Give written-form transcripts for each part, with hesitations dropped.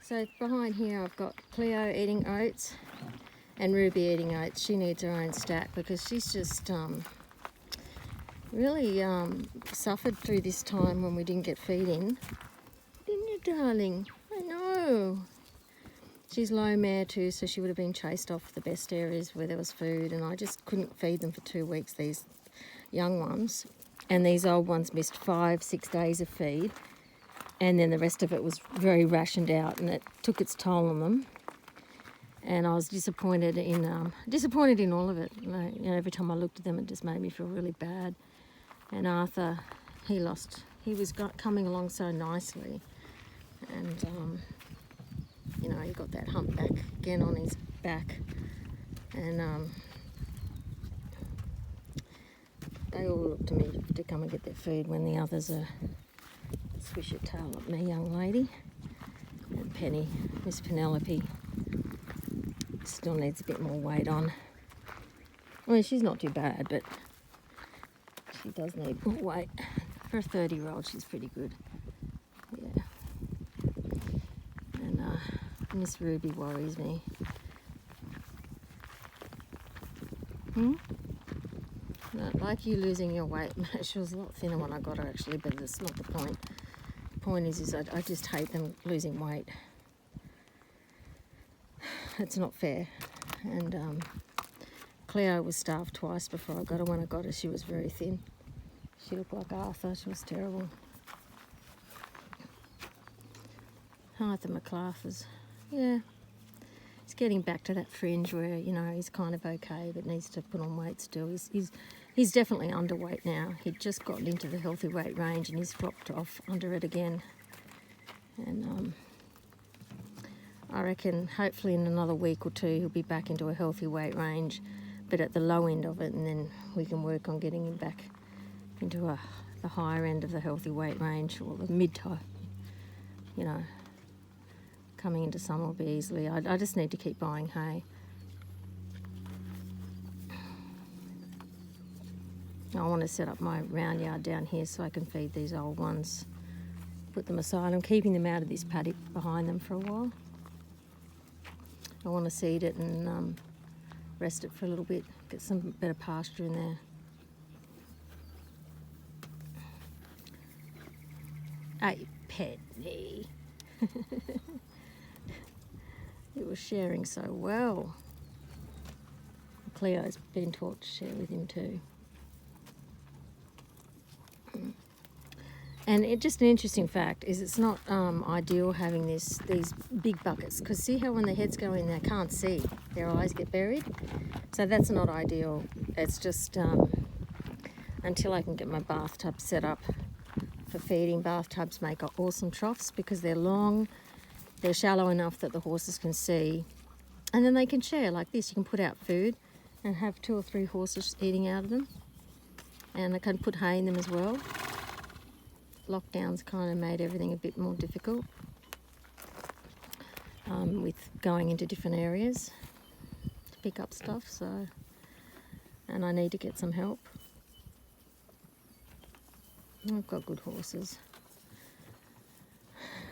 So behind here I've got Cleo eating oats and Ruby eating oats. She needs her own stack because she's just really suffered through this time when we didn't get feed in. Didn't you, darling? I know. She's low mare too, so she would have been chased off the best areas where there was food, and I just couldn't feed them for 2 weeks, these young ones. And these old ones missed 5-6 days of feed, and then the rest of it was very rationed out, and it took its toll on them. And I was disappointed in all of it. Every time I looked at them, it just made me feel really bad. And Arthur, he was coming along so nicely, and he got that humpback again on his back, and they all look to me to come and get their food when the others are swish your tail at me, young lady. And Penny, Miss Penelope, still needs a bit more weight on. I mean, she's not too bad, but she does need more weight. For a 30-year-old, she's pretty good. Yeah. And Miss Ruby worries me. Like you losing your weight. She was a lot thinner when I got her, actually, but that's not the point. The point is I just hate them losing weight. It's not fair. And Cleo was starved twice before I got her. When I got her, she was very thin. She looked like Arthur. She was terrible. Arthur McClarthers. Yeah. He's getting back to that fringe where, he's kind of okay, but needs to put on weight still. He's definitely underweight now. He'd just gotten into the healthy weight range and he's dropped off under it again. And I reckon hopefully in another week or two he'll be back into a healthy weight range, but at the low end of it, and then we can work on getting him back into the higher end of the healthy weight range, or the mid-to, coming into summer will be easily. I just need to keep buying hay. I want to set up my round yard down here so I can feed these old ones. Put them aside. I'm keeping them out of this paddock behind them for a while. I want to seed it and rest it for a little bit, get some better pasture in there. Hey, Penny. You were sharing so well. Cleo's been taught to share with him too. And just an interesting fact is it's not ideal having these big buckets, because see how when their heads go in they can't see, their eyes get buried. So that's not ideal. It's just until I can get my bathtub set up for feeding. Bathtubs make awesome troughs because they're long, they're shallow enough that the horses can see, and then they can share like this. You can put out food and have 2 or 3 horses eating out of them, and I can put hay in them as well. Lockdowns kind of made everything a bit more difficult with going into different areas to pick up stuff, and I need to get some help. I've got good horses.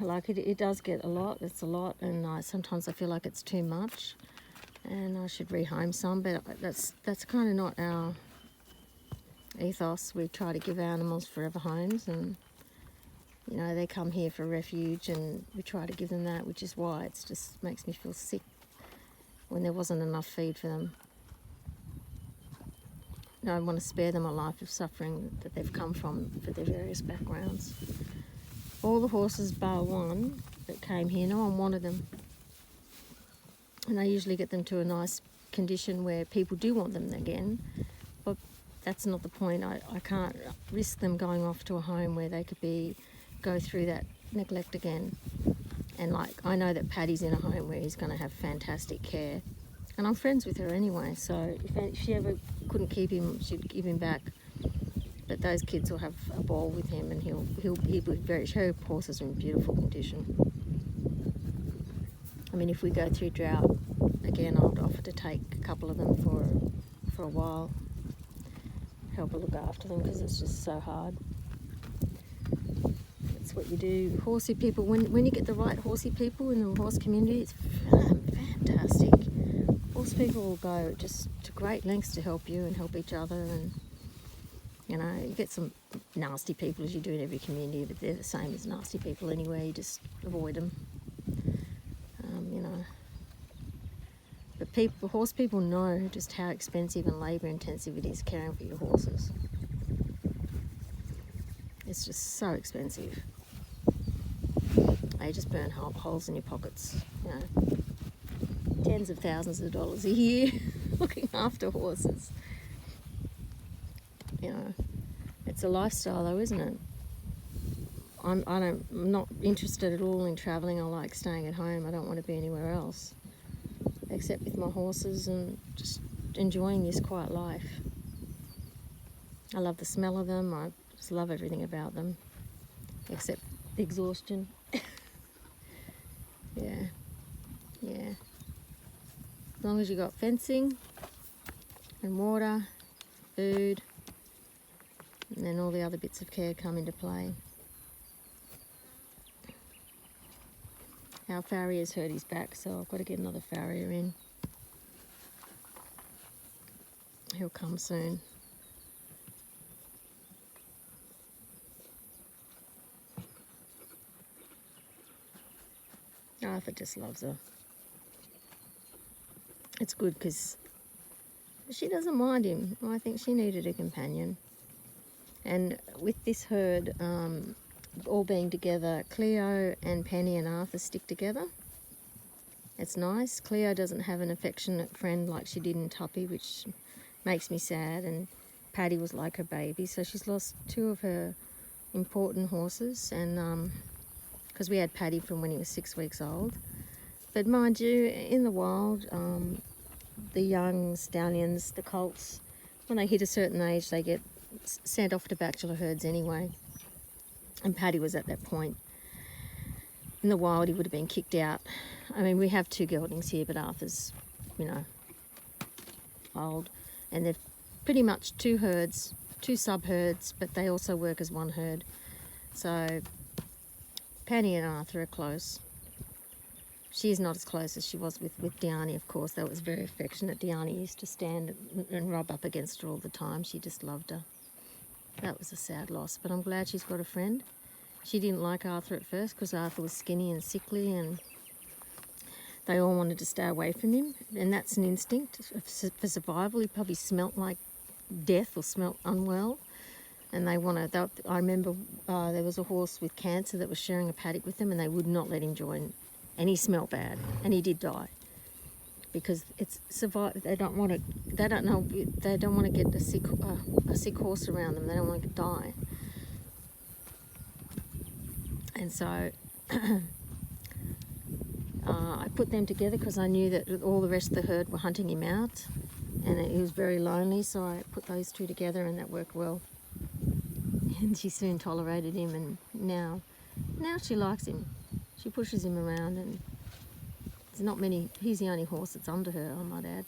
Like it does get a lot, it's a lot, and sometimes I feel like it's too much and I should rehome some, but that's kind of not our ethos. We try to give animals forever homes, and they come here for refuge, and we try to give them that, which is why it just makes me feel sick when there wasn't enough feed for them. I want to spare them a life of suffering that they've come from for their various backgrounds. All the horses bar one that came here, no one wanted them. And I usually get them to a nice condition where people do want them again, but that's not the point. I can't risk them going off to a home where they could go through that neglect again. And I know that Paddy's in a home where he's going to have fantastic care, and I'm friends with her anyway, so if she ever couldn't keep him, she'd give him back. But those kids will have a ball with him, and he'll be her horses are in beautiful condition. I mean, if we go through drought again, I'd offer to take a couple of them for a while, help her look after them, because it's just so hard. It's that's what you do. Horsey people, when you get the right horsey people in the horse community, it's fantastic. Horse people will go just to great lengths to help you and help each other, and you know, you get some nasty people as you do in every community, but they're the same as nasty people anywhere. You just avoid them, you know. But horse people know just how expensive and labour intensive it is caring for your horses. It's just so expensive. They just burn holes in your pockets, you know. Tens of thousands of dollars a year looking after horses. You know, it's a lifestyle though, isn't it? I'm not interested at all in travelling. I like staying at home. I don't want to be anywhere else except with my horses and just enjoying this quiet life. I love the smell of them. I just love everything about them except the exhaustion. Yeah. As long as you got fencing and water, food, and then all the other bits of care come into play. Our farrier's hurt his back, so I've got to get another farrier in. He'll come soon. Arthur just loves her. It's good because she doesn't mind him. I think she needed a companion. And with this herd all being together, Cleo and Penny and Arthur stick together. It's nice. Cleo doesn't have an affectionate friend like she did in Tuppy, which makes me sad. And Paddy was like her baby, so she's lost two of her important horses. And because we had Paddy from when he was 6 weeks old. But mind you, in the wild, the young stallions, the colts, when they hit a certain age, they get sent off to bachelor herds anyway. And Paddy was at that point. In the wild, he would have been kicked out. I mean, we have two geldings here, but Arthur's, you know, old. And they're pretty much two herds, two sub-herds, but they also work as one herd. So Penny and Arthur are close. She's not as close as she was with Diani, of course. That was very affectionate. Diani used to stand and rub up against her all the time. She just loved her. That was a sad loss, but I'm glad she's got a friend. She didn't like Arthur at first because Arthur was skinny and sickly, and they all wanted to stay away from him. And that's an instinct for survival. He probably smelt like death or smelt unwell. And I remember there was a horse with cancer that was sharing a paddock with them, and they would not let him join. And he smelled bad, and he did die because it's survive. They don't want to get a sick horse around them. They don't want to die. And so I put them together because I knew that all the rest of the herd were hunting him out, and he was very lonely. So I put those two together, and that worked well. And she soon tolerated him, and now she likes him. She pushes him around, and there's not many. He's the only horse that's under her, I might add.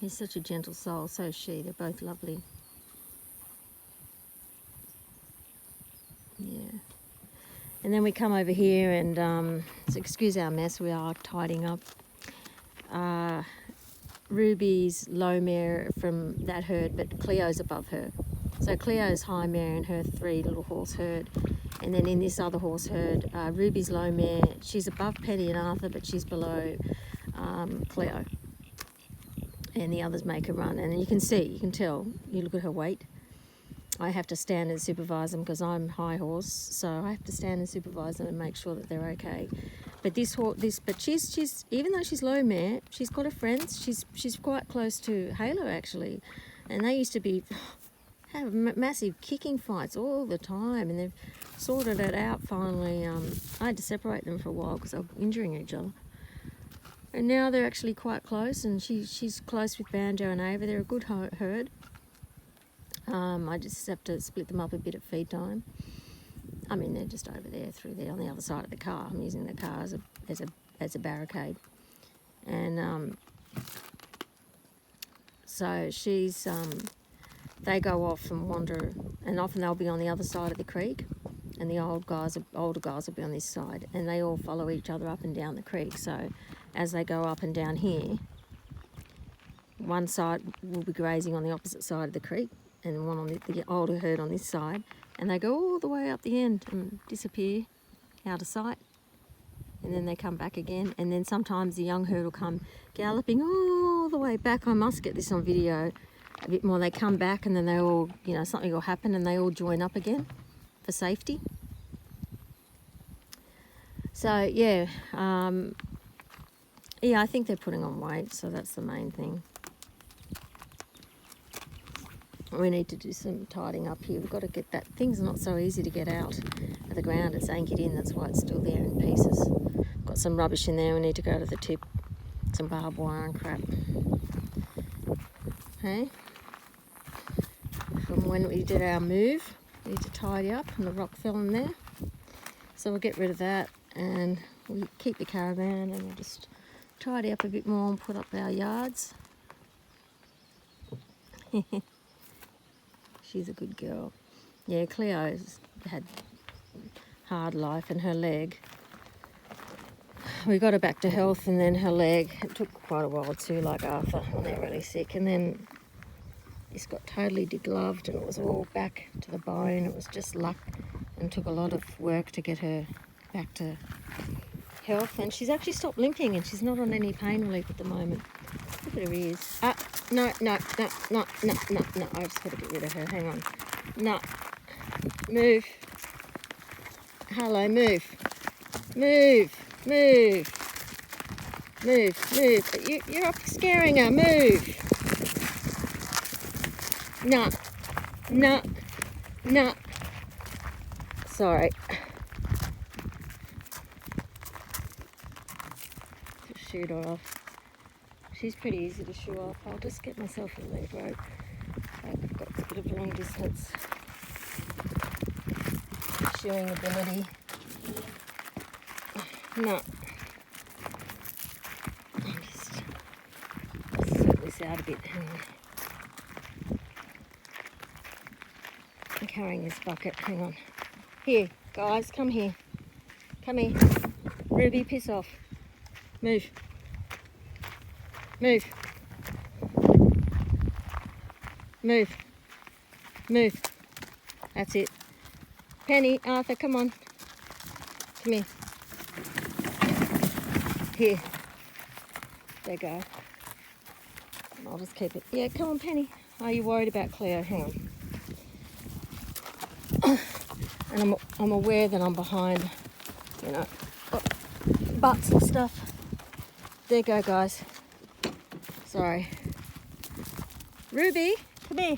He's such a gentle soul. So is she. They're both lovely. Yeah. And then we come over here, and so excuse our mess. We are tidying up. Ruby's low mare from that herd, but Cleo's above her. So Cleo's high mare and her three little horse herd. And then in this other horse herd, Ruby's low mare, she's above Penny and Arthur, but she's below Cleo. And the others make her run. And you can tell, you look at her weight. I have to stand and supervise them because I'm high horse, so I have to stand and supervise them and make sure that they're okay. But she's even though she's low mare, she's got her friends. She's quite close to Halo actually, and they used to have massive kicking fights all the time, and they've sorted it out finally. I had to separate them for a while because they were injuring each other. And now they're actually quite close, and she's close with Banjo and Ava. They're a good herd. I just have to split them up a bit at feed time. I mean, they're just over there, through there on the other side of the car. I'm using the car as a barricade. And so they go off and wander, and often they'll be on the other side of the creek, and the older guys will be on this side, and they all follow each other up and down the creek. So as they go up and down here, one side will be grazing on the opposite side of the creek, and one on the older herd on this side, and they go all the way up the end and disappear out of sight, and then they come back again, and then sometimes the young herd will come galloping all the way back. I must get this on video a bit more. They come back, and then they all, you know, something will happen and they all join up again for safety. So yeah, yeah, I think they're putting on weight, so that's the main thing. We need to do some tidying up here. We've got to get that. Things are not so easy to get out of the ground. It's anchored in, that's why it's still there in pieces. Got some rubbish in there, we need to go to the tip. Some barbed wire and crap. Hey? From when we did our move, we need to tidy up, and the rock fell in there. So we'll get rid of that, and we'll keep the caravan, and we'll just tidy up a bit more and put up our yards. She's a good girl. Yeah, Cleo's had hard life, and her leg, we got her back to health, and then her leg, it took quite a while too, like Arthur, when they're really sick, and then this got totally degloved, and it was all back to the bone. It was just luck, and took a lot of work to get her back to health, and she's actually stopped limping, and she's not on any pain relief at the moment. Look at her ears. No, I've just got to get rid of her. Hang on. No. Move. Hello, move. Move. You're up scaring her. Move. No. Sorry. Shoot her off. She's pretty easy to shoe off. I'll just get myself a leg rope. I've got a bit of long distance shoeing ability. No. I'll just sort this out a bit. Hang on. I'm carrying this bucket. Hang on. Here, guys, come here. Come here. Ruby, piss off. Move. Move. That's it. Penny, Arthur, come on. Come here. Here. There you go. I'll just keep it. Yeah, come on, Penny. Are you worried about Cleo? Hang on. And I'm aware that I'm behind, you know, butts and stuff. There you go, guys. Sorry. Ruby, come here.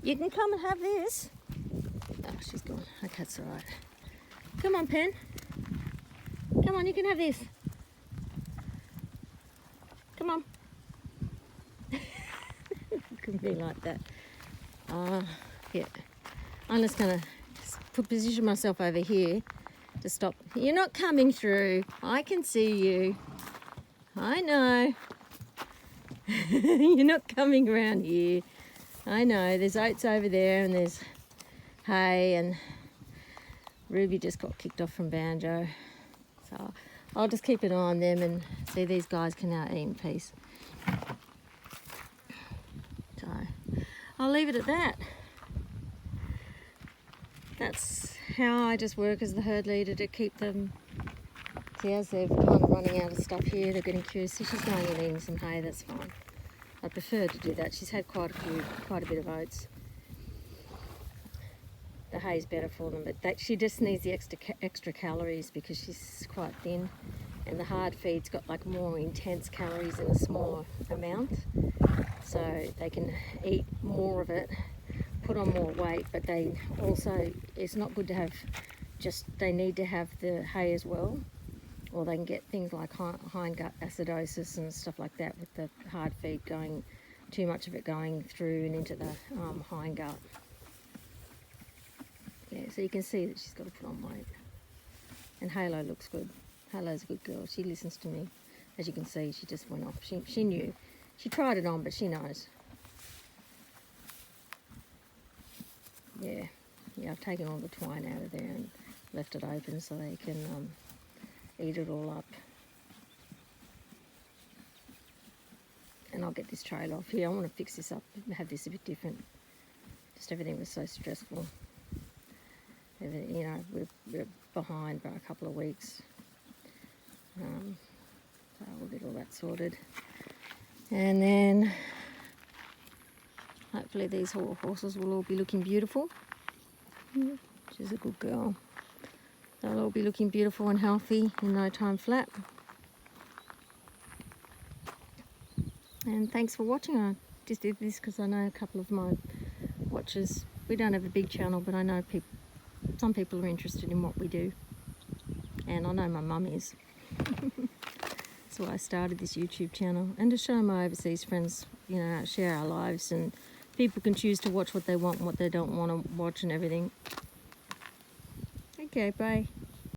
You can come and have this. Oh, she's gone. Okay, that's all right. Come on, Pen. Come on, you can have this. Come on. It can be like that. Yeah. I'm just going to position myself over here to stop. You're not coming through. I can see you. I know. You're not coming around here. I know. There's oats over there, and there's hay, and Ruby just got kicked off from Banjo. So I'll just keep an eye on them and see these guys can now eat in peace. So I'll leave it at that. That's how I just work as the herd leader to keep them. See, as they're kind of running out of stuff here, they're getting curious. So she's going and eating some hay, that's fine. I prefer to do that. She's had quite a bit of oats. The hay's better for them, but she just needs the extra calories because she's quite thin, and the hard feed's got like more intense calories in a smaller amount, so they can eat more of it, put on more weight, but they also, it's not good to have they need to have the hay as well, or they can get things like hindgut acidosis and stuff like that with the hard feed going, too much of it going through and into the hindgut. Yeah, so you can see that she's got to put on weight. And Halo looks good. Halo's a good girl. She listens to me. As you can see, she just went off. She knew. She tried it on, but she knows. yeah, I've taken all the twine out of there and left it open so they can eat it all up. And I'll get this trailer off here. I want to fix this up and have this a bit different. Just everything was so stressful. You know, we're behind by a couple of weeks. So we'll get all that sorted. And then hopefully these horses will all be looking beautiful. She's a good girl. They'll all be looking beautiful and healthy in no time flat. And thanks for watching. I just did this because I know a couple of my watchers, we don't have a big channel, but I know some people are interested in what we do. And I know my mum is. That's why I started this YouTube channel. And to show my overseas friends, you know, share our lives, and people can choose to watch what they want and what they don't want to watch and everything. Okay, bye.